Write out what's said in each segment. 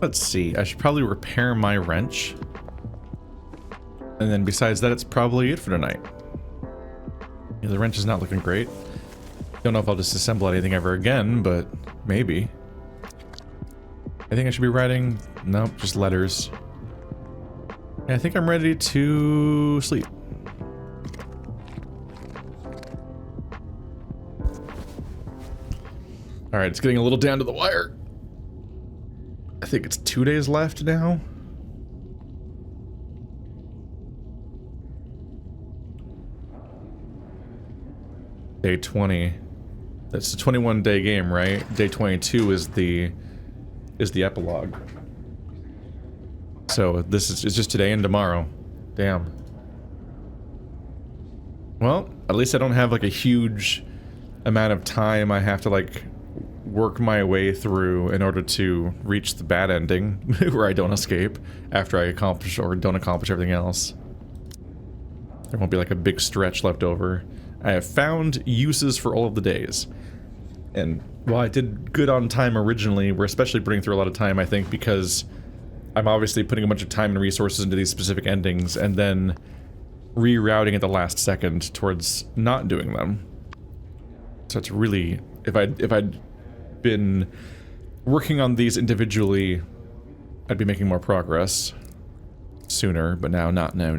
Let's see. I should probably repair my wrench. And then besides that, it's probably it for tonight. Yeah, the wrench is not looking great. Don't know if I'll disassemble anything ever again, but maybe. I think I should be writing... Nope, just letters. Yeah, I think I'm ready to sleep. Alright, it's getting a little down to the wire. I think it's 2 days left now. Day 20. That's a 21-day game, right? Day 22 is the epilogue. So this is just today and tomorrow. Damn. Well, at least I don't have like a huge amount of time I have to like work my way through in order to reach the bad ending where I don't escape after I accomplish or don't accomplish everything else. There won't be like a big stretch left over. I have found uses for all of the days. And while I did good on time originally, we're especially putting through a lot of time, I think, because I'm obviously putting a bunch of time and resources into these specific endings and then rerouting at the last second towards not doing them. So it's really, if I'd been working on these individually, I'd be making more progress sooner, but now not. No.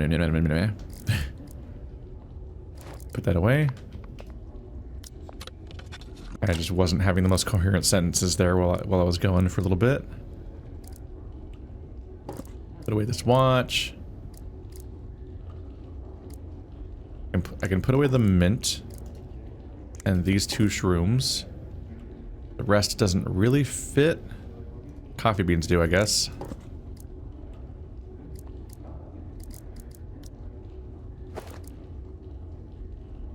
Put that away. I just wasn't having the most coherent sentences there while I was going for a little bit. Put away this watch. I can put away the mint and these 2 shrooms. The rest doesn't really fit. Coffee beans do, I guess.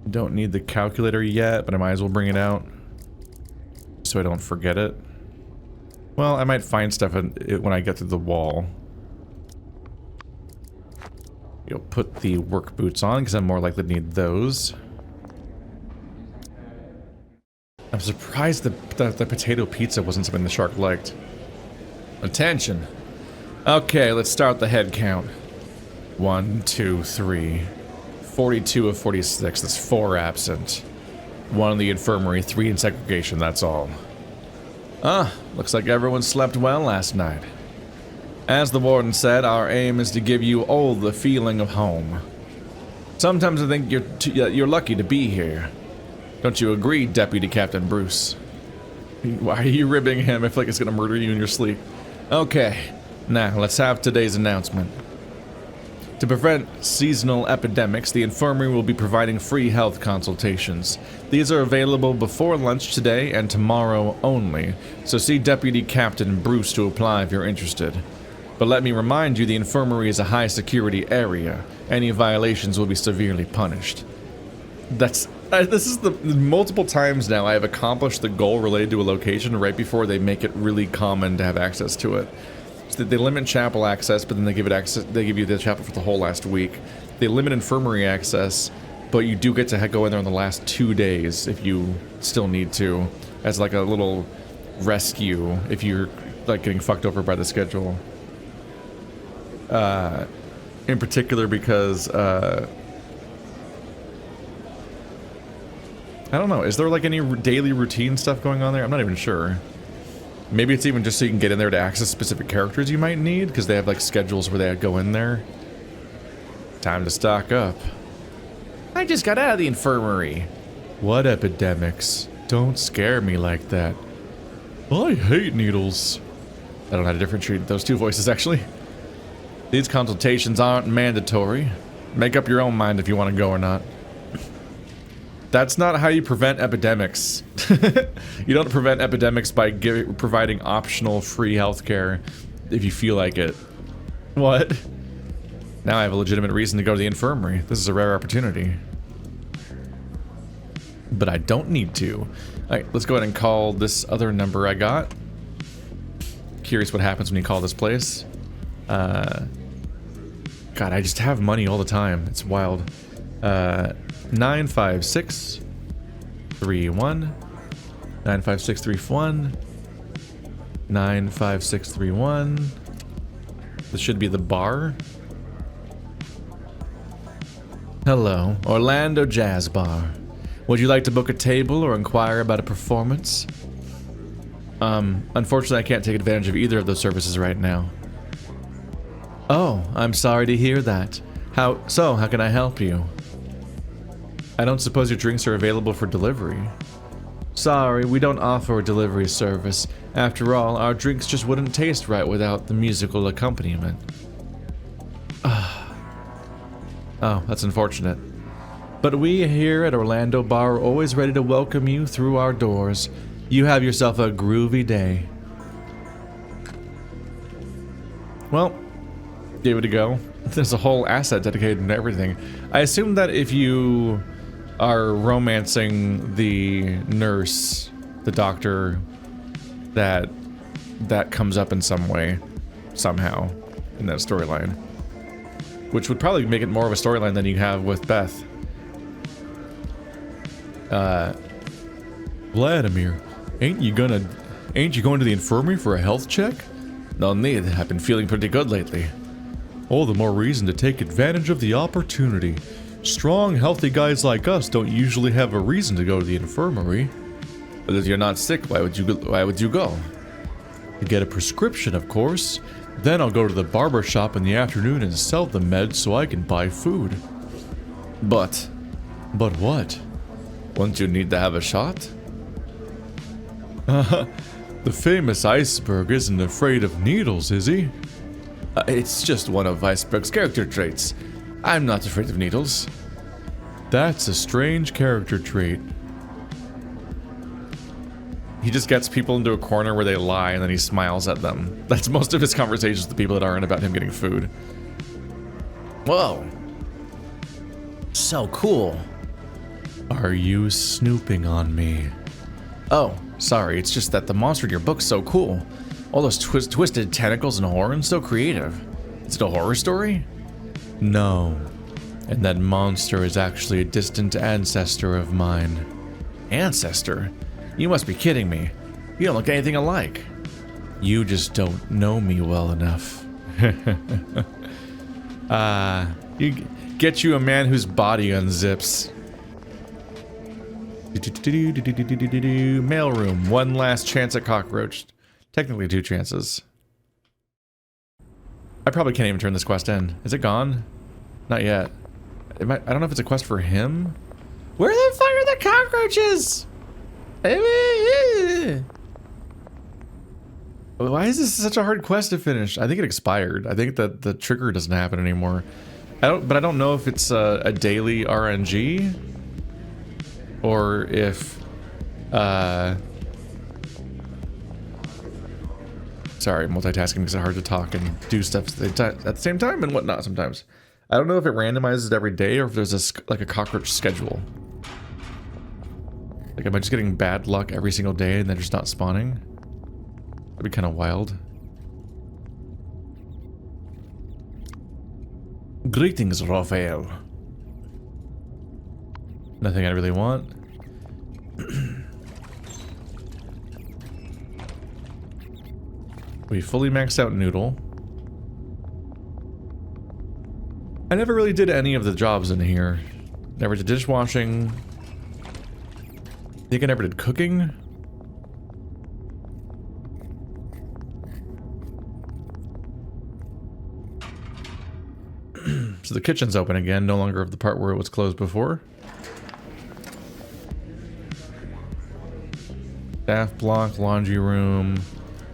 Don't need the calculator yet, but I might as well bring it out so I don't forget it. Well, I might find stuff when I get to the wall. You'll put the work boots on because I'm more likely to need those. I'm surprised that the potato pizza wasn't something the shark liked. Attention. Okay, let's start the head count. 1, 2, 3. 42 of 46, that's 4 absent. 1 in the infirmary, 3 in segregation, that's all. Looks like everyone slept well last night. As the warden said, our aim is to give you all the feeling of home. Sometimes I think you're lucky to be here. Don't you agree, Deputy Captain Bruce? Why are you ribbing him if like it's gonna murder you in your sleep? Okay, now let's have today's announcement. To prevent seasonal epidemics, the infirmary will be providing free health consultations. These are available before lunch today and tomorrow only, so see Deputy Captain Bruce to apply if you're interested. But let me remind you, the infirmary is a high-security area. Any violations will be severely punished. This is the multiple times now I have accomplished the goal related to a location right before they make it really common to have access to it. So they limit chapel access, but then they give it access. They give you the chapel for the whole last week. They limit infirmary access, but you do get to go in there on the last 2 days if you still need to, as like a little rescue if you're like getting fucked over by the schedule. In particular because I don't know. Is there like any daily routine stuff going on there? I'm not even sure. Maybe it's even just so you can get in there to access specific characters you might need, because they have like schedules where they go in there. Time to stock up. I just got out of the infirmary. What epidemics? Don't scare me like that. I hate needles. I don't know how to differentiate those 2 voices, actually. These consultations aren't mandatory. Make up your own mind if you want to go or not. That's not how you prevent epidemics. You don't prevent epidemics by providing optional free healthcare if you feel like it. What? Now I have a legitimate reason to go to the infirmary. This is a rare opportunity. But I don't need to. Alright, let's go ahead and call this other number I got. Curious what happens when you call this place. God, I just have money all the time. It's wild. 95631 95631 95631. This should be the bar. Hello, Orlando Jazz Bar. Would you like to book a table or inquire about a performance? Unfortunately, I can't take advantage of either of those services right now. Oh, I'm sorry to hear that. How can I help you? I don't suppose your drinks are available for delivery. Sorry, we don't offer a delivery service. After all, our drinks just wouldn't taste right without the musical accompaniment. Oh, that's unfortunate. But we here at Orlando Bar are always ready to welcome you through our doors. You have yourself a groovy day. Well, gave it a go. There's a whole asset dedicated to everything. I assume that if you are romancing the nurse, the doctor, that comes up in some way, somehow, in that storyline. Which would probably make it more of a storyline than you have with Beth. Vladimir, ain't you going to the infirmary for a health check? No need, I've been feeling pretty good lately. All the more reason to take advantage of the opportunity. Strong, healthy guys like us don't usually have a reason to go to the infirmary. But if you're not sick, why would you go? To get a prescription, of course. Then I'll go to the barber shop in the afternoon and sell the meds so I can buy food. But what? Won't you need to have a shot? The famous Iceberg isn't afraid of needles, is he? It's just one of Iceberg's character traits. I'm not afraid of needles. That's a strange character trait. He just gets people into a corner where they lie and then he smiles at them. That's most of his conversations with the people that aren't about him getting food. Whoa. So cool. Are you snooping on me? Oh, sorry, it's just that the monster in your book's so cool. All those twisted tentacles and horns, so creative. Is it a horror story? No. And that monster is actually a distant ancestor of mine. Ancestor? You must be kidding me. You don't look anything alike. You just don't know me well enough. Get you a man whose body unzips. Mailroom. One last chance at cockroach. Technically 2 chances. I probably can't even turn this quest in. Is it gone? Not yet. I don't know if it's a quest for him. Where the fuck are the cockroaches? Why is this such a hard quest to finish? I think it expired. I think that the trigger doesn't happen anymore. But I don't know if it's a daily RNG or if sorry, multitasking makes it hard to talk and do stuff at the same time and whatnot sometimes. I don't know if it randomizes it every day or if there's like a cockroach schedule. Like, am I just getting bad luck every single day and they're just not spawning? That'd be kind of wild. Greetings, Raphael. Nothing I really want. We fully maxed out Noodle. I never really did any of the jobs in here. Never did dishwashing. I think I never did cooking. So the kitchen's open again, no longer of the part where it was closed before. Staff block, laundry room.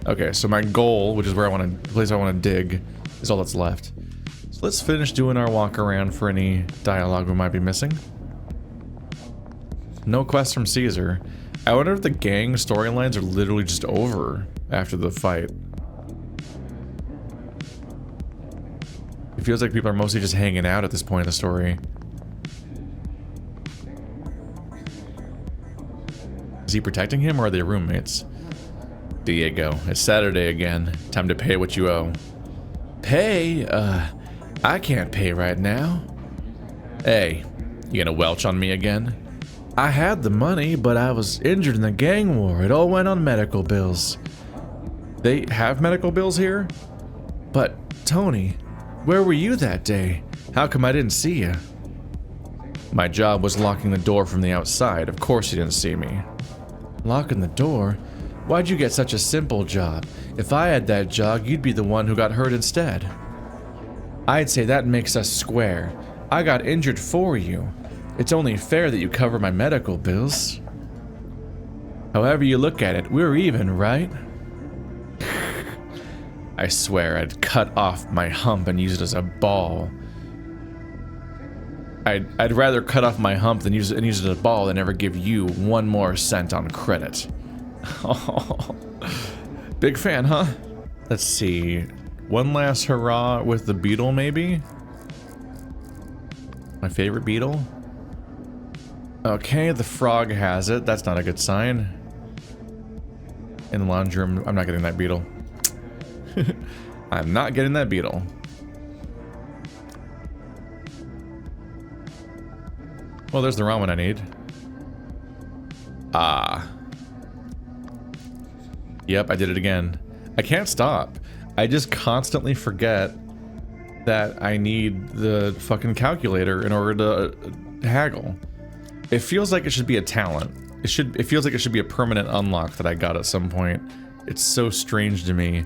Okay, so my goal, which is where I want to, the place I want to dig, is all that's left. So let's finish doing our walk around for any dialogue we might be missing. No quest from Caesar. I wonder if the gang storylines are literally just over after the fight. It feels like people are mostly just hanging out at this point in the story. Is he protecting him or are they roommates? Diego, it's Saturday again. Time to pay what you owe. Pay? I can't pay right now. Hey, you gonna welch on me again? I had the money, but I was injured in the gang war. It all went on medical bills. They have medical bills here? But, Tony, where were you that day? How come I didn't see you? My job was locking the door from the outside. Of course you didn't see me. Locking the door? Why'd you get such a simple job? If I had that job, you'd be the one who got hurt instead. I'd say that makes us square. I got injured for you. It's only fair that you cover my medical bills. However you look at it, we're even, right? I swear I'd cut off my hump and use it as a ball. I'd rather cut off my hump than use it as a ball than ever give you 1 more cent on credit. Oh, big fan, huh? Let's see. One last hurrah with the beetle, maybe? My favorite beetle? Okay, the frog has it. That's not a good sign. In the laundry room, I'm not getting that beetle. I'm not getting that beetle. Well, there's the ramen I need. Ah. Yep, I did it again. I can't stop. I just constantly forget that I need the fucking calculator in order to haggle. It feels like it should be a talent. It feels like it should be a permanent unlock that I got at some point. It's so strange to me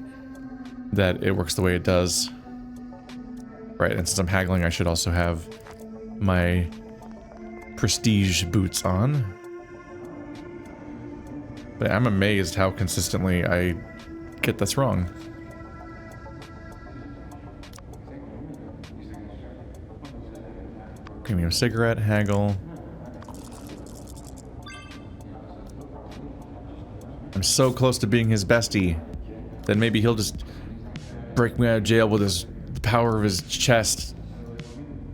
that it works the way it does. Right, and since I'm haggling, I should also have my prestige boots on. But I'm amazed how consistently I get this wrong. Premium cigarette, haggle. I'm so close to being his bestie. Then maybe he'll just break me out of jail with the power of his chest.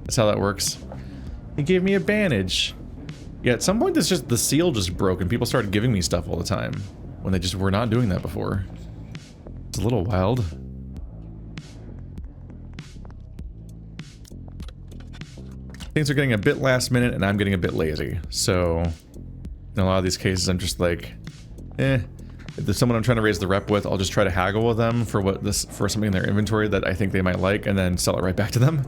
That's how that works. He gave me a bandage. Yeah, at some point the seal just broke and people started giving me stuff all the time when they just were not doing that before. It's a little wild. Things are getting a bit last minute and I'm getting a bit lazy. So in a lot of these cases I'm just like, if there's someone I'm trying to raise the rep with, I'll just try to haggle with them for for something in their inventory that I think they might like and then sell it right back to them.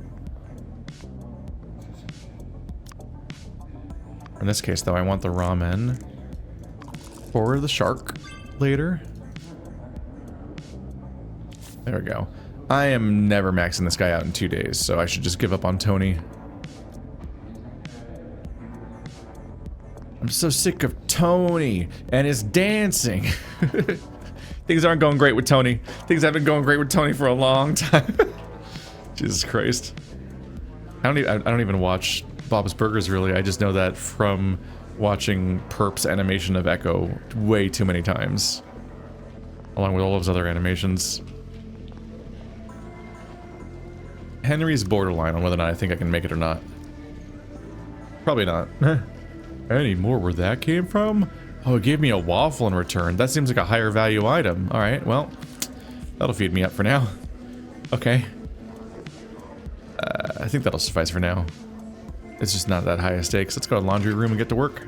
In this case, though, I want the ramen for the shark later. There we go. I am never maxing this guy out in 2 days, so I should just give up on Tony. I'm so sick of Tony and his dancing. Things aren't going great with Tony. Things haven't been going great with Tony for a long time. Jesus Christ. I don't even watch Bob's Burgers, really. I just know that from watching Perp's animation of Echo way too many times. Along with all of his other animations. Henry's borderline on whether or not I think I can make it or not. Probably not. Any more where that came from? Oh, it gave me a waffle in return. That seems like a higher value item. Alright, well, that'll feed me up for now. Okay. I think that'll suffice for now. It's just not that high a stakes. Let's go to the laundry room and get to work.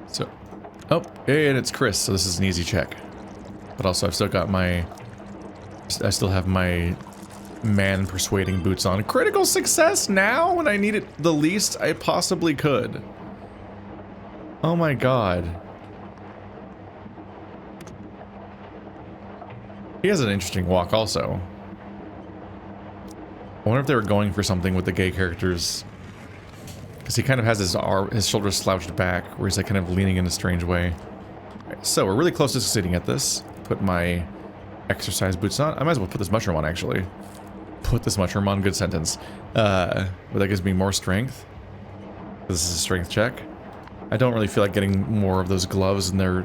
So, oh, and it's Chris, so this is an easy check. But also I've still got I still have my man persuading boots on. Critical success now when I need it the least I possibly could. Oh my god. He has an interesting walk also. I wonder if they were going for something with the gay characters. Because he kind of has his shoulders slouched back, where he's like kind of leaning in a strange way. Right, so we're really close to succeeding at this. Put my exercise boots on. I might as well put this mushroom on, actually. Put this mushroom on, good sentence. But that gives me more strength. This is a strength check. I don't really feel like getting more of those gloves and their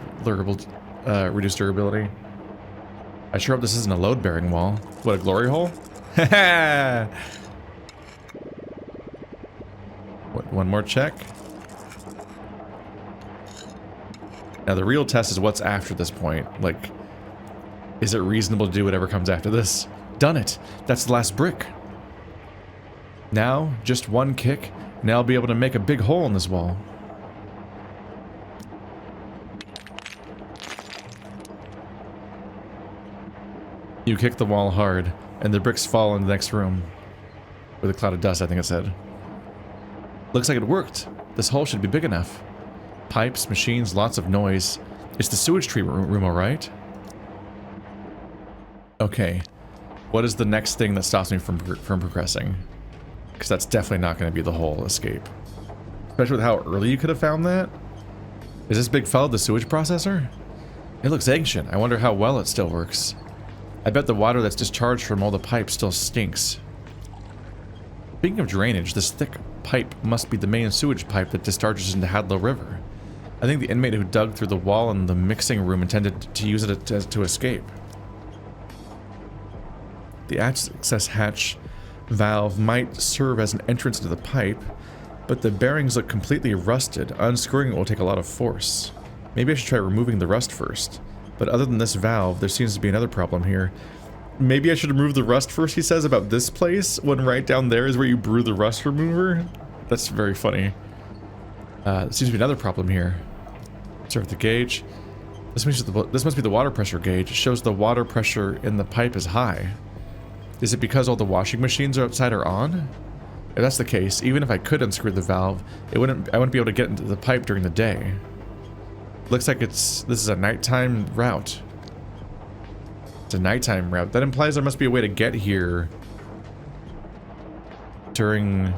reduced durability. I sure hope this isn't a load-bearing wall. What, a glory hole? Haha! One more check. Now the real test is what's after this point. Like, is it reasonable to do whatever comes after this? Done it! That's the last brick. Now, just one kick, Now I'll be able to make a big hole in this wall. You kick the wall hard, and the bricks fall in the next room. With a cloud of dust, I think it said. Looks like it worked. This hole should be big enough. Pipes, machines, lots of noise. It's the sewage treatment room, alright? Okay. What is the next thing that stops me from progressing? Because that's definitely not going to be the whole escape. Especially with how early you could have found that. Is this big fella the sewage processor? It looks ancient. I wonder how well it still works. I bet the water that's discharged from all the pipes still stinks. Speaking of drainage, this thick pipe must be the main sewage pipe that discharges into Hadlow River. I think the inmate who dug through the wall in the mixing room intended to use it to escape. The access hatch valve might serve as an entrance to the pipe, but the bearings look completely rusted. Unscrewing it will take a lot of force. Maybe I should try removing the rust first. But other than this valve, there seems to be another problem here. Maybe I should remove the rust first, he says, about this place, when right down there is where you brew the rust remover. That's very funny. There seems to be another problem here. Start the gauge. This must be the water pressure gauge. It shows the water pressure in the pipe is high. Is it because all the washing machines outside are on? If that's the case, even if I could unscrew the valve, I wouldn't be able to get into the pipe during the day. Looks like this is a nighttime route. It's a nighttime route. That implies there must be a way to get here during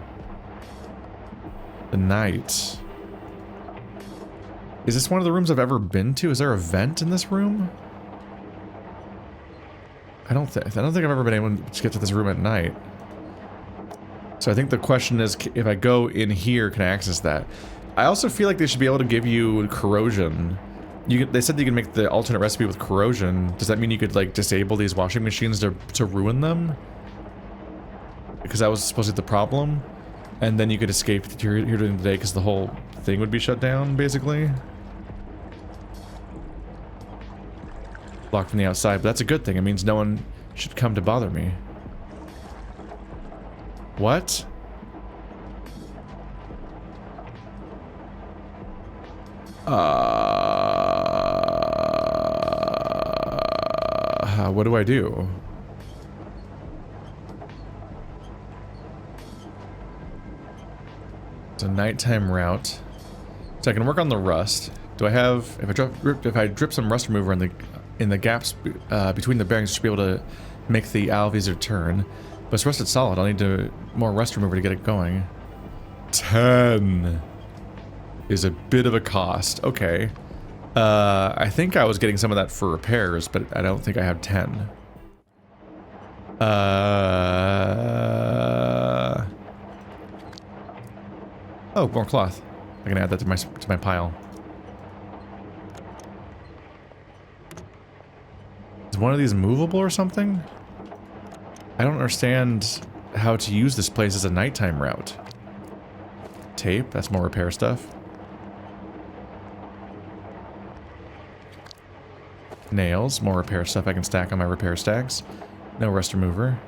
the night. Is this one of the rooms I've ever been to? Is there a vent in this room? I don't think I've ever been able to get to this room at night. So I think the question is, if I go in here, can I access that? I also feel like they should be able to give you corrosion. They said you can make the alternate recipe with corrosion. Does that mean you could, like, disable these washing machines to ruin them? Because that was supposed to be the problem. And then you could escape here during the day because the whole thing would be shut down, basically. Locked from the outside, but that's a good thing. It means no one should come to bother me. What? What do I do? It's a nighttime route. So I can work on the rust. Do I have, if I drip some rust remover in the gaps between the bearings, I should be able to make the alveolar turn. But it's rusted solid. I'll need more rust remover to get it going. 10 is a bit of a cost. Okay. I think I was getting some of that for repairs, but I don't think I have 10. Oh, more cloth. I can add that to my pile. Is one of these movable or something? I don't understand how to use this place as a nighttime route. Tape, that's more repair stuff. Nails, more repair stuff I can stack on my repair stacks. No rust remover.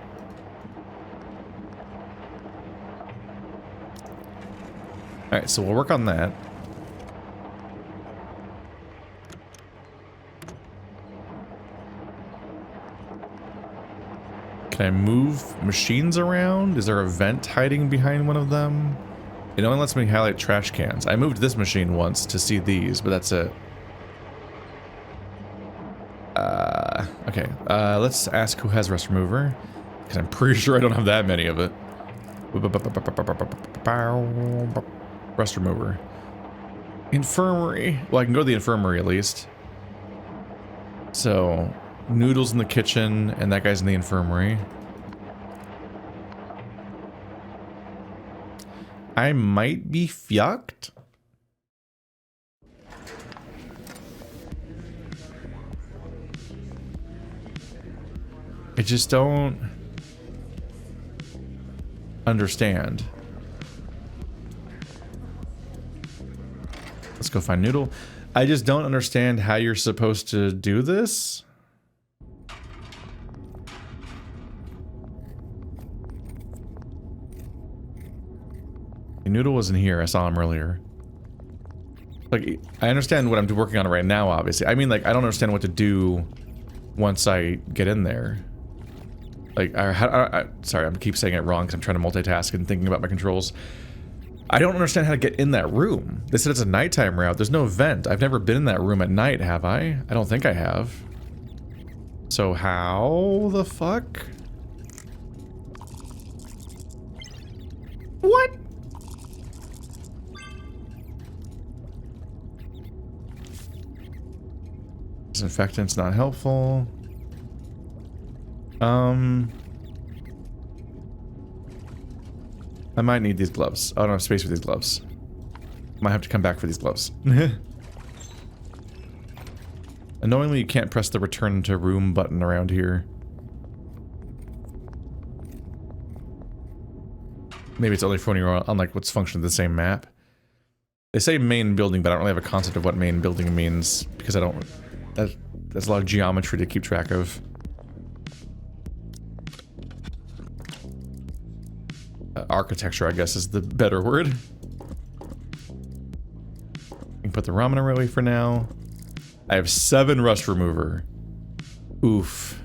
Alright, so we'll work on that. Can I move machines around? Is there a vent hiding behind one of them? It only lets me highlight trash cans. I moved this machine once to see these, but that's it. Okay, let's ask who has rust remover, because I'm pretty sure I don't have that many of it. Rust remover. Infirmary. Well, I can go to the infirmary at least. So, Noodle's in the kitchen, and that guy's in the infirmary. I might be fucked. I just don't understand. Let's go find Noodle. I just don't understand how you're supposed to do this. Noodle was in here. I saw him earlier. Like, I understand what I'm working on right now, obviously. I mean, like, I don't understand what to do once I get in there. Like, sorry, I keep saying it wrong because I'm trying to multitask and thinking about my controls. I don't understand how to get in that room. They said it's a nighttime route. There's no vent. I've never been in that room at night, have I? I don't think I have. So how the fuck? What? Disinfectant's not helpful. I might need these gloves. I don't have space for these gloves. Might have to come back for these gloves. Annoyingly, you can't press the return to room button around here. Maybe it's only for when you're on like what's functioning the same map. They say main building, but I don't really have a concept of what main building means because I don't. That's a lot of geometry to keep track of. Architecture, I guess, is the better word. You can put the ramen away for now. I have 7 rust remover. Oof.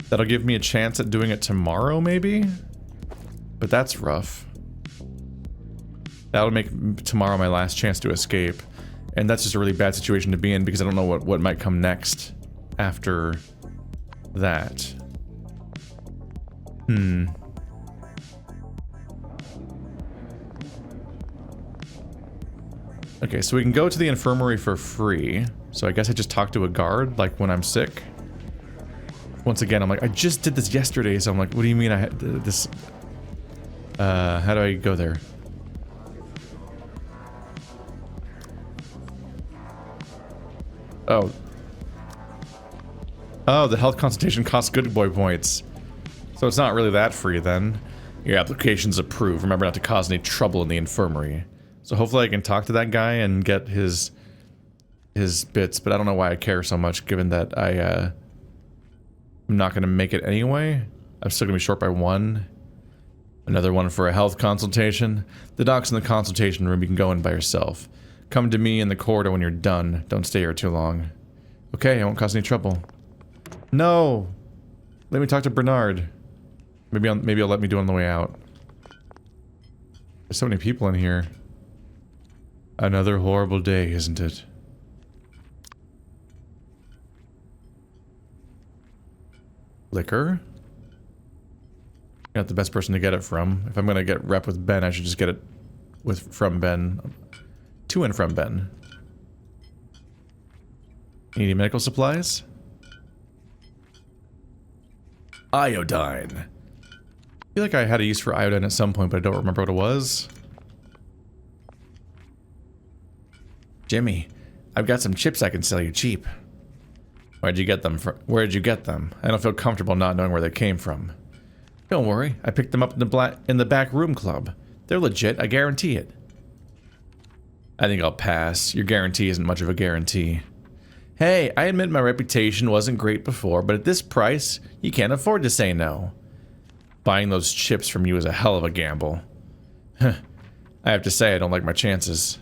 That'll give me a chance at doing it tomorrow, maybe? But that's rough. That'll make tomorrow my last chance to escape. And that's just a really bad situation to be in because I don't know what might come next after that. Okay, so we can go to the infirmary for free. So I guess I just talk to a guard, like when I'm sick. Once again, I'm like, I just did this yesterday, so I'm like, what do you mean I had this? How do I go there? Oh. Oh, the health consultation costs good boy points. So it's not really that free then. Your application's approved. Remember not to cause any trouble in the infirmary. So hopefully I can talk to that guy and get his bits, but I don't know why I care so much given that I'm not gonna make it anyway. I'm still gonna be short by 1. Another one for a health consultation. The doc's in the consultation room. You can go in by yourself. Come to me in the corridor when you're done. Don't stay here too long. Okay, I won't cause any trouble. No! Let me talk to Bernard. Maybe I'll let me do it on the way out. There's so many people in here. Another horrible day, isn't it? Liquor? Not the best person to get it from. If I'm gonna get rep with Ben, I should just get it from Ben. To and from Ben. Any medical supplies? Iodine. I feel like I had a use for iodine at some point, but I don't remember what it was. Jimmy, I've got some chips I can sell you cheap. Where'd you get them from? Where'd you get them? I don't feel comfortable not knowing where they came from. Don't worry, I picked them up in the back room club. They're legit, I guarantee it. I think I'll pass. Your guarantee isn't much of a guarantee. Hey, I admit my reputation wasn't great before, but at this price, you can't afford to say no. Buying those chips from you is a hell of a gamble. I have to say I don't like my chances.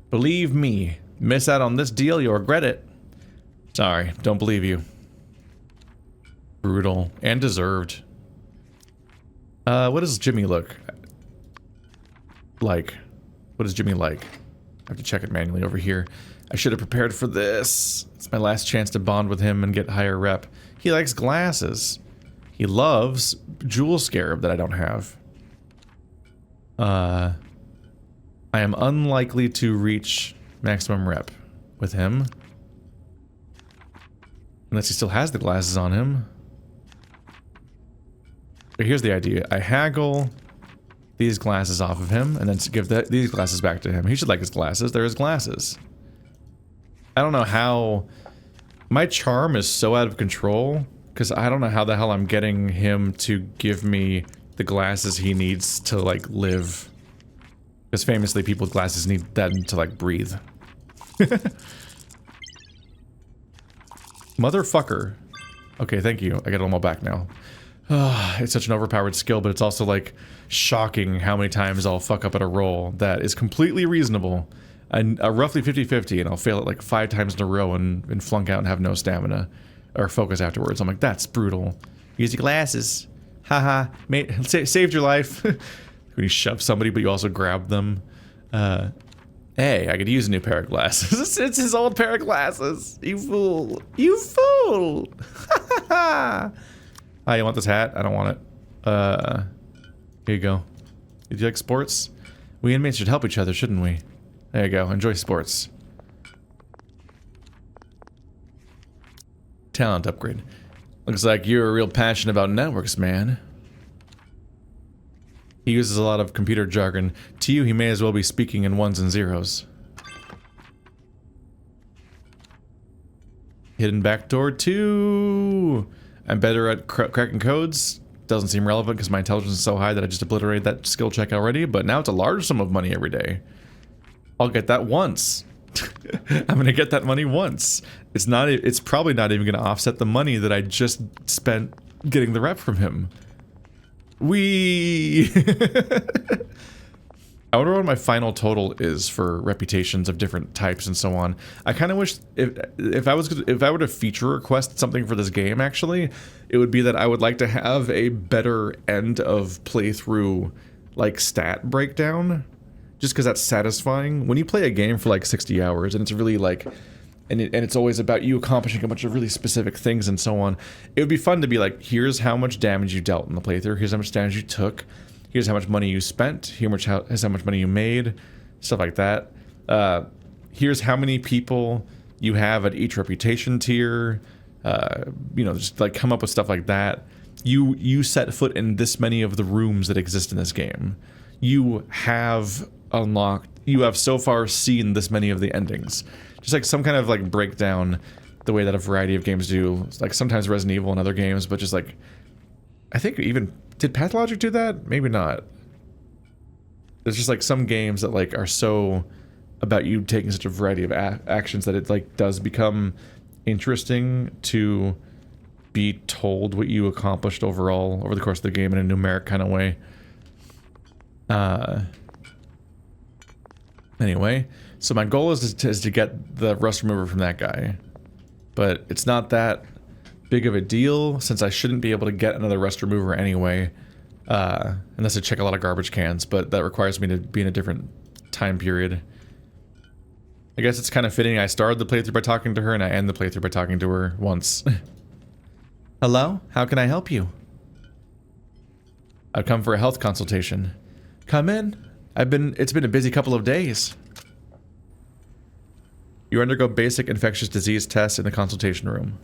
Believe me, miss out on this deal, you'll regret it. Sorry, don't believe you. Brutal. And deserved. What does Jimmy look like? What is Jimmy like? I have to check it manually over here. I should have prepared for this. It's my last chance to bond with him and get higher rep. He likes glasses. He loves Jewel Scarab that I don't have. I am unlikely to reach maximum rep with him. Unless he still has the glasses on him. But here's the idea. I haggle these glasses off of him and then give these glasses back to him. He should like his glasses. They're his glasses. I don't know how... My charm is so out of control because I don't know how the hell I'm getting him to give me the glasses he needs to, like, live. Because famously, people with glasses need them to, like, breathe. Motherfucker. Okay, thank you. I got them all back now. It's such an overpowered skill, but it's also, like, shocking how many times I'll fuck up at a roll that is completely reasonable. And roughly 50-50, and I'll fail it like 5 times in a row and flunk out and have no stamina or focus afterwards. I'm like, that's brutal. Use your glasses. Haha, mate, saved your life. When you shove somebody, but you also grab them. Hey, I could use a new pair of glasses. It's his old pair of glasses. You fool. You fool. Oh, you want this hat? I don't want it. Here you go. Do you like sports? We inmates should help each other, shouldn't we? There you go. Enjoy sports. Talent upgrade. Looks like you're real passionate about networks, man. He uses a lot of computer jargon. To you, he may as well be speaking in ones and zeros. Hidden backdoor 2. I'm better at cracking codes. Doesn't seem relevant because my intelligence is so high that I just obliterated that skill check already, but now it's a large sum of money every day. I'll get that once. I'm gonna get that money once. It's probably not even gonna offset the money that I just spent getting the rep from him. Wee. I wonder what my final total is for reputations of different types and so on. I kind of wish if I were to feature request something for this game, actually, it would be that I would like to have a better end of playthrough like stat breakdown. Just because that's satisfying. When you play a game for like 60 hours and it's really like, and it's always about you accomplishing a bunch of really specific things and so on, it would be fun to be like, here's how much damage you dealt in the playthrough, here's how much damage you took, here's how much money you spent, here's how much money you made, stuff like that. Here's how many people you have at each reputation tier, you know, just like come up with stuff like that. You set foot in this many of the rooms that exist in this game. You have unlocked, you have so far seen this many of the endings. Just like some kind of like breakdown the way that a variety of games do, like sometimes Resident Evil and other games, but just like, I think even, did Pathologic do that? Maybe not. There's just like some games that like are so about you taking such a variety of actions that it like does become interesting to be told what you accomplished overall over the course of the game in a numeric kind of way. Anyway, so my goal is to get the rust remover from that guy, but it's not that big of a deal since I shouldn't be able to get another rust remover anyway, unless I check a lot of garbage cans, but that requires me to be in a different time period. I guess it's kind of fitting I started the playthrough by talking to her and I end the playthrough by talking to her once. Hello? How can I help you? I've come for a health consultation. Come in. It's been a busy couple of days. You undergo basic infectious disease tests in the consultation room.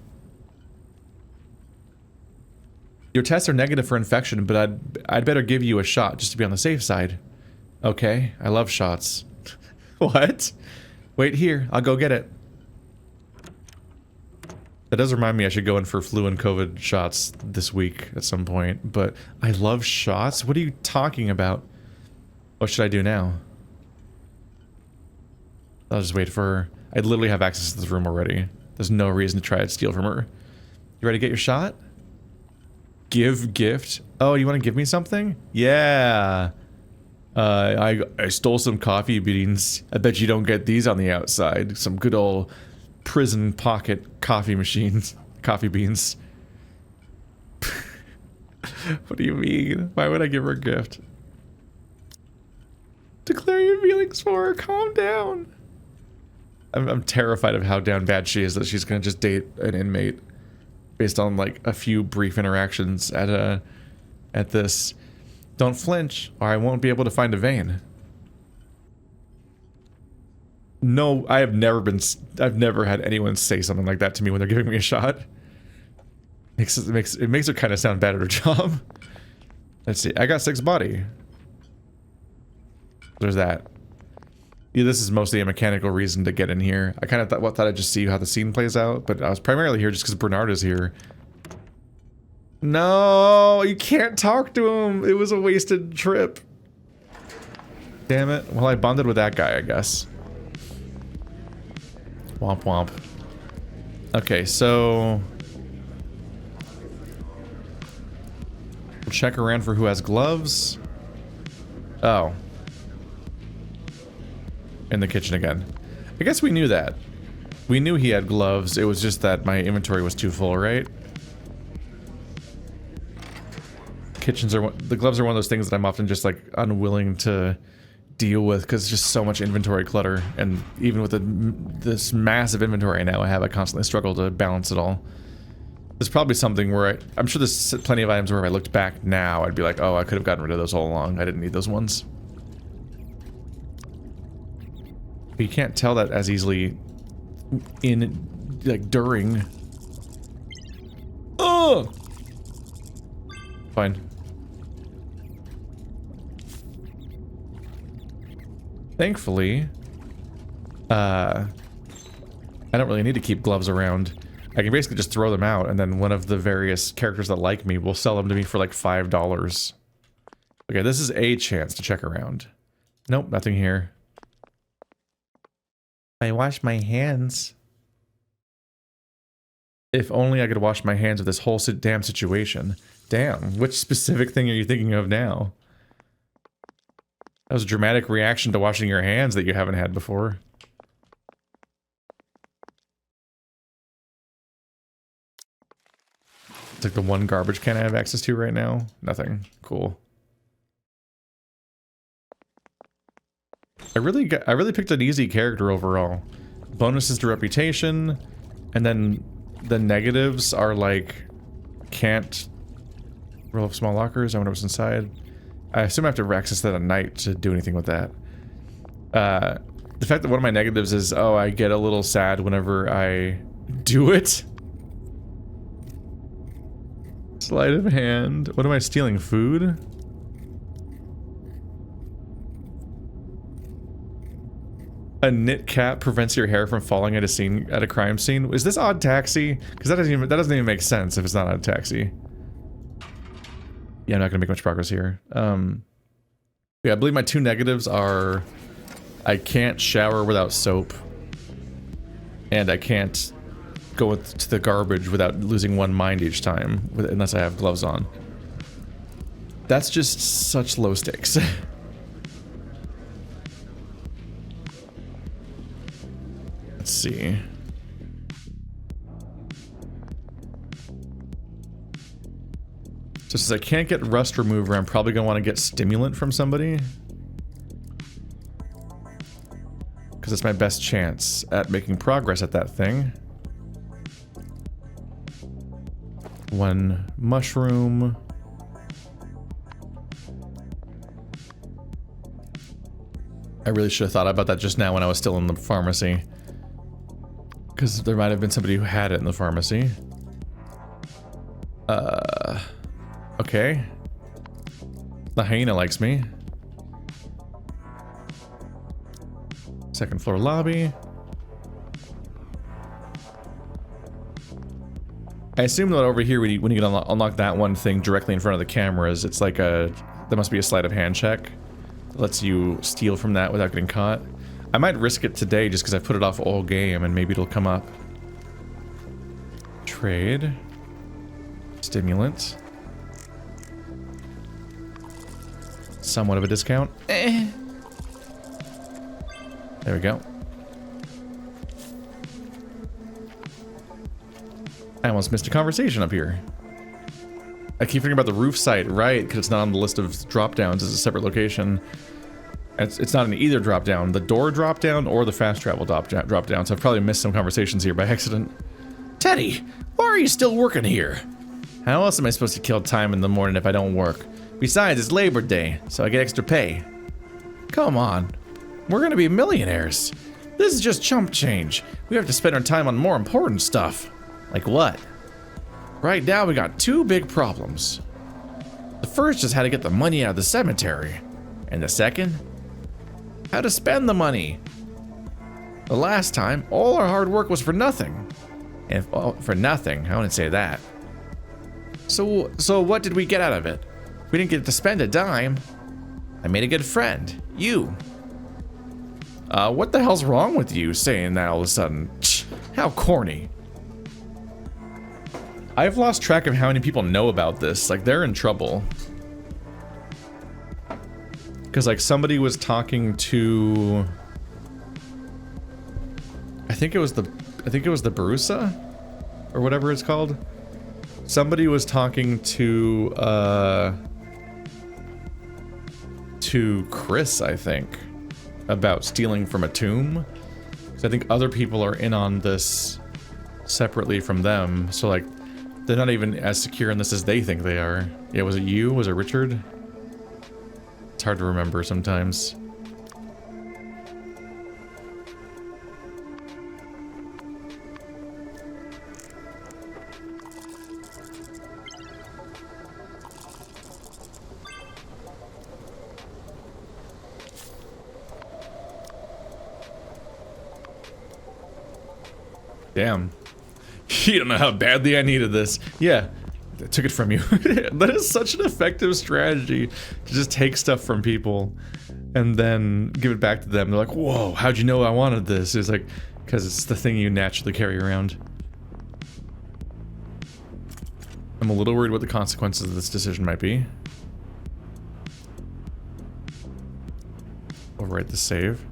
Your tests are negative for infection, but I'd better give you a shot just to be on the safe side. Okay, I love shots. What? Wait here, I'll go get it. That does remind me I should go in for flu and COVID shots this week at some point, but I love shots? What are you talking about? What should I do now? I'll just wait for her. I literally have access to this room already. There's no reason to try to steal from her. You ready to get your shot? Give gift? Oh, you want to give me something? Yeah. I stole some coffee beans. I bet you don't get these on the outside. Some good old prison pocket coffee machines. Coffee beans. What do you mean? Why would I give her a gift? Declare your feelings for her. Calm down. I'm terrified of how down bad she is that she's gonna just date an inmate based on like a few brief interactions at this. Don't flinch, or I won't be able to find a vein. No, I've never had anyone say something like that to me when they're giving me a shot. It makes her kind of sound bad at her job. Let's see. I got 6 body. There's that. Yeah, this is mostly a mechanical reason to get in here. I kind of thought I'd just see how the scene plays out, but I was primarily here just because Bernard is here. No, you can't talk to him. It was a wasted trip. Damn it. Well, I bonded with that guy, I guess. Womp womp. Okay, so we'll check around for who has gloves. Oh. In the kitchen again. I guess we knew that. We knew he had gloves. It was just that my inventory was too full, right? The gloves are one of those things that I'm often just like unwilling to deal with because it's just so much inventory clutter, and even with this massive inventory now I have, I constantly struggle to balance it all. There's probably something where I'm sure there's plenty of items where if I looked back now I'd be like, oh, I could have gotten rid of those all along. I didn't need those ones. But you can't tell that as easily during. Oh! Fine. Thankfully, I don't really need to keep gloves around. I can basically just throw them out, and then one of the various characters that like me will sell them to me for like $5. Okay, this is a chance to check around. Nope, nothing here. I wash my hands. If only I could wash my hands of this whole damn situation. Damn, which specific thing are you thinking of now? That was a dramatic reaction to washing your hands that you haven't had before. It's like the one garbage can I have access to right now. Nothing. Cool. I really picked an easy character overall. Bonuses to reputation, and then the negatives are like can't roll up small lockers. I wonder what's inside. I assume I have to access that at night to do anything with that. The fact that one of my negatives is, oh, I get a little sad whenever I do it. Sleight of hand. What am I stealing? Food? A knit cap prevents your hair from falling at a crime scene. Is this Odd Taxi? Because that doesn't even make sense if it's not Odd Taxi. Yeah, I'm not gonna make much progress here. Yeah, I believe my two negatives are I can't shower without soap, and I can't go to the garbage without losing one mind each time, unless I have gloves on. That's just such low stakes. Let's see. So since I can't get rust remover, I'm probably gonna want to get stimulant from somebody. Because it's my best chance at making progress at that thing. One mushroom. I really should have thought about that just now when I was still in the pharmacy. Because there might have been somebody who had it in the pharmacy. Okay. The hyena likes me. Second floor lobby. I assume that over here, when you can unlock that one thing directly in front of the cameras, it's like there must be a sleight of hand check that lets you steal from that without getting caught. I might risk it today just because I put it off all game and maybe it'll come up. Trade. Stimulant. Somewhat of a discount. There we go. I almost missed a conversation up here. I keep thinking about the roof site, right? Because it's not on the list of drop-downs as a separate location. It's not in either drop-down, the door drop-down or the fast travel drop-down, so I've probably missed some conversations here by accident. Teddy, why are you still working here? How else am I supposed to kill time in the morning if I don't work? Besides, it's Labor Day, so I get extra pay. Come on. We're gonna be millionaires. This is just chump change. We have to spend our time on more important stuff. Like what? Right now we got two big problems. The first is how to get the money out of the cemetery. And the second? How to spend the money. The last time, all our hard work was for nothing. And for nothing, I wouldn't say that. So what did we get out of it? We didn't get to spend a dime. I made a good friend. You. What the hell's wrong with you saying that all of a sudden? How corny. I've lost track of how many people know about this. Like, they're in trouble. Because like somebody was talking to, I think it was the Barusa or whatever it's called. Somebody was talking to Chris, I think, about stealing from a tomb. So I think other people are in on this separately from them. So like they're not even as secure in this as they think they are. Yeah, was it you? Was it Richard? It's hard to remember sometimes. Damn. You don't know how badly I needed this. Yeah, I took it from you. That is such an effective strategy to just take stuff from people and then give it back to them. They're like, whoa, how'd you know I wanted this? It's like, because it's the thing you naturally carry around. I'm a little worried what the consequences of this decision might be. Overwrite the save.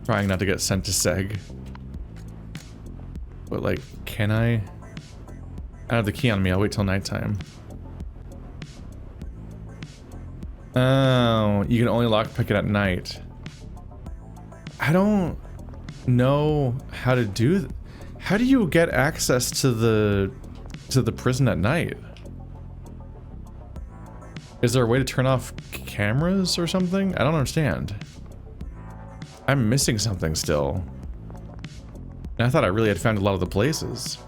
Trying not to get sent to Seg. But like, can I? I don't have the key on me, I'll wait till nighttime. Oh, you can only lockpick it at night. I don't know how to do how do you get access to the prison at night? Is there a way to turn off cameras or something? I don't understand. I'm missing something still. And I thought I really had found a lot of the places.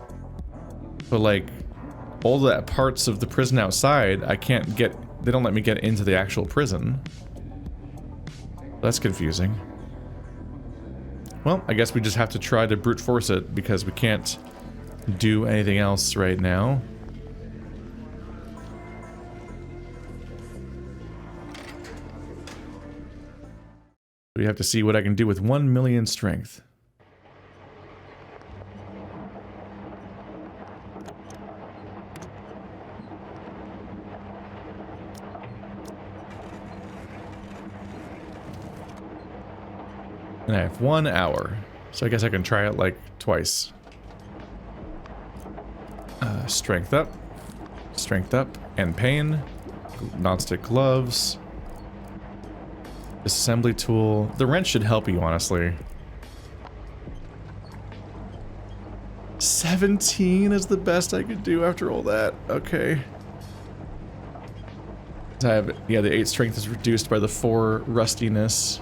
But like, all the parts of the prison outside, I can't get, they don't let me get into the actual prison. That's confusing. Well, I guess we just have to try to brute force it because we can't do anything else right now. We have to see what I can do with 1 million strength. And I have 1 hour, so I guess I can try it like twice. Strength up, and pain, non-stick gloves, disassembly tool. The wrench should help you, honestly. 17 is the best I could do after all that. Okay. I have, yeah, the 8 strength is reduced by the 4 rustiness.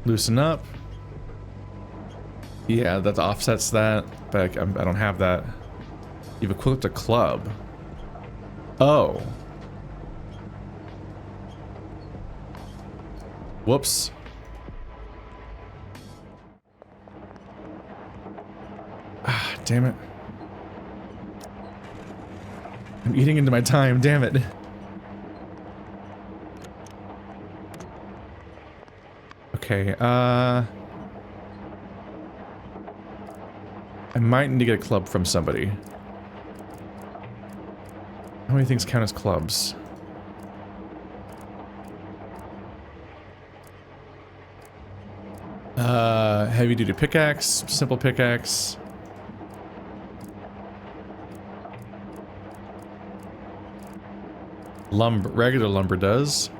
Loosen up. Yeah, that offsets that, but I don't have that. You've equipped a club. Oh. Whoops. Ah, damn it. I'm eating into my time, damn it. Okay, I might need to get a club from somebody. How many things count as clubs? Heavy duty pickaxe, simple pickaxe. Lumber, regular lumber does.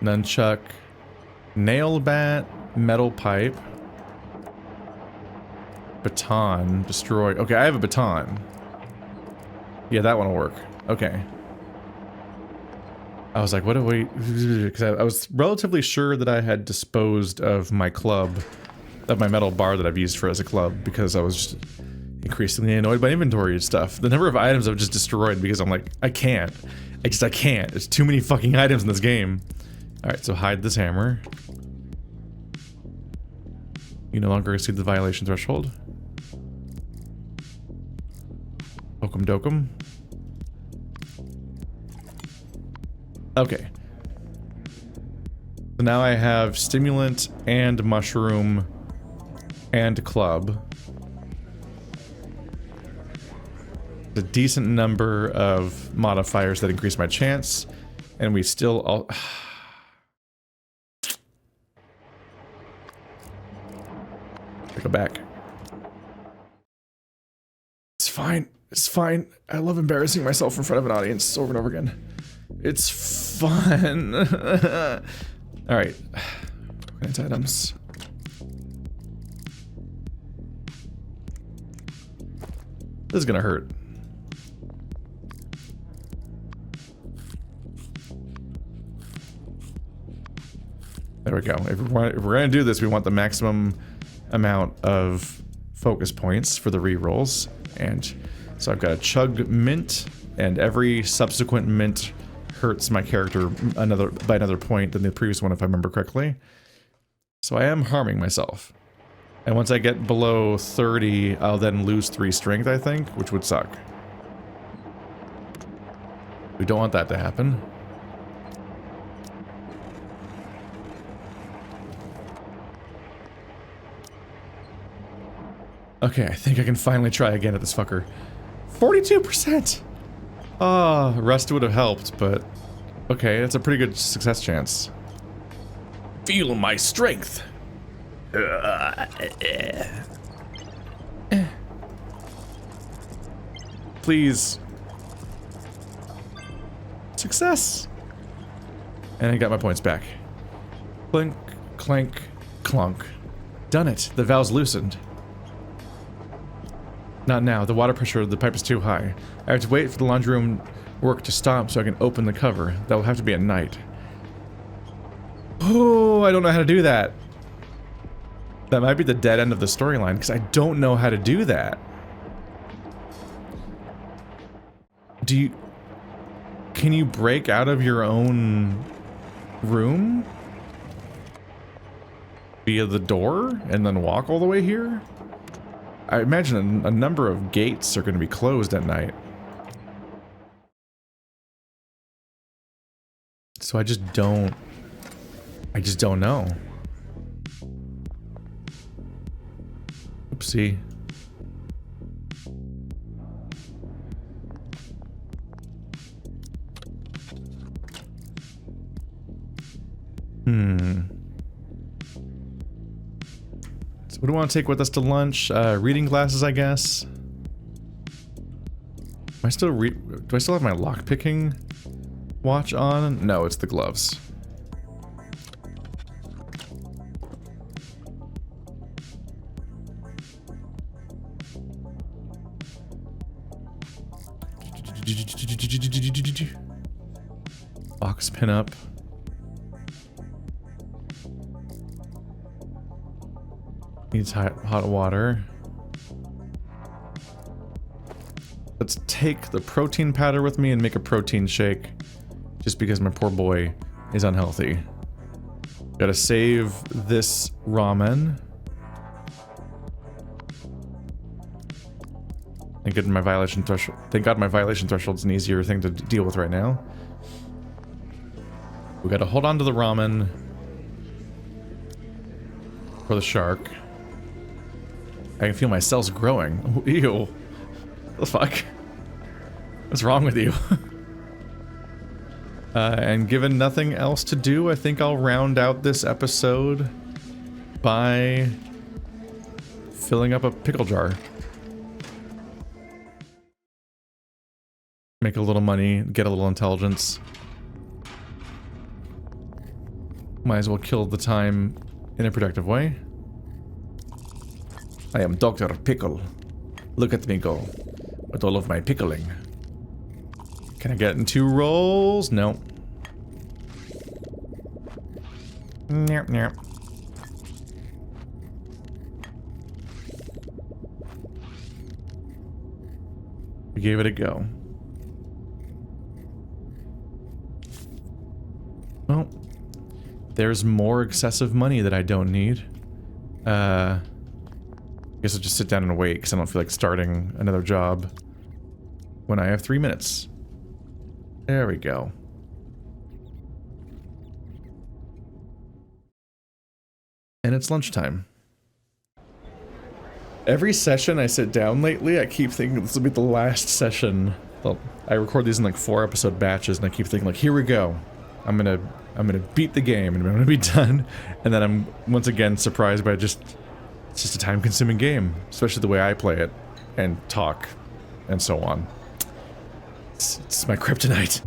Nunchuck. Nail bat, metal pipe. Baton, destroy. Okay, I have a baton. Yeah, that one will work. Okay. I was like, what do we... Because I was relatively sure that I had disposed of my club, of my metal bar that I've used for as a club, because I was just increasingly annoyed by inventory and stuff. The number of items I've just destroyed because I'm like, I can't. I can't. There's too many fucking items in this game. Alright, so hide this hammer. You no longer exceed the violation threshold. Okum dokum. Okay. So now I have stimulant and mushroom and club. A decent number of modifiers that increase my chance. And we still all... Go back. It's fine. It's fine. I love embarrassing myself in front of an audience over and over again. It's fun. Alright. Organize items. This is gonna hurt. There we go. If we're gonna do this, we want the maximum amount of focus points for the rerolls. And so I've got a chug mint, and every subsequent mint hurts my character by another point than the previous one, if I remember correctly. So I am harming myself. And once I get below 30, I'll then lose 3 strength, I think, which would suck. We don't want that to happen. Okay, I think I can finally try again at this fucker. 42%! Oh, rest would have helped, but... Okay, that's a pretty good success chance. Feel my strength! Please. Success! And I got my points back. Clink, clank, clunk. Done it. The valve's loosened. Not now. The water pressure of the pipe is too high. I have to wait for the laundry room work to stop so I can open the cover. That will have to be at night. Oh, I don't know how to do that. That might be the dead end of the storyline, because I don't know how to do that. Can you break out of your own room? Via the door, and then walk all the way here? I imagine a number of gates are going to be closed at night. So I just don't know. Oopsie. So what do we want to take with us to lunch? Reading glasses, I guess. Do I still have my lockpicking watch on? No, it's the gloves. Box pin up. Needs hot water. Let's take the protein powder with me and make a protein shake. Just because my poor boy is unhealthy. Gotta save this ramen. Thank God my violation threshold's an easier thing to deal with right now. We gotta hold on to the ramen. For the shark. I can feel my cells growing. Ew. What the fuck? What's wrong with you? And given nothing else to do, I think I'll round out this episode by filling up a pickle jar. Make a little money, get a little intelligence. Might as well kill the time in a productive way. I am Dr. Pickle. Look at me go. With all of my pickling. Can I get in 2 rolls? No. Nyap, nyap. We gave it a go. Well, there's more excessive money that I don't need. I guess I'll just sit down and wait because I don't feel like starting another job when I have 3 minutes. There we go. And it's lunchtime. Every session I sit down lately, I keep thinking this will be the last session Well, I record these in like 4-episode batches, and I keep thinking like, here we go. I'm gonna beat the game, and I'm gonna be done. And then I'm once again surprised by it's just a time-consuming game, especially the way I play it and talk and so on. It's my kryptonite.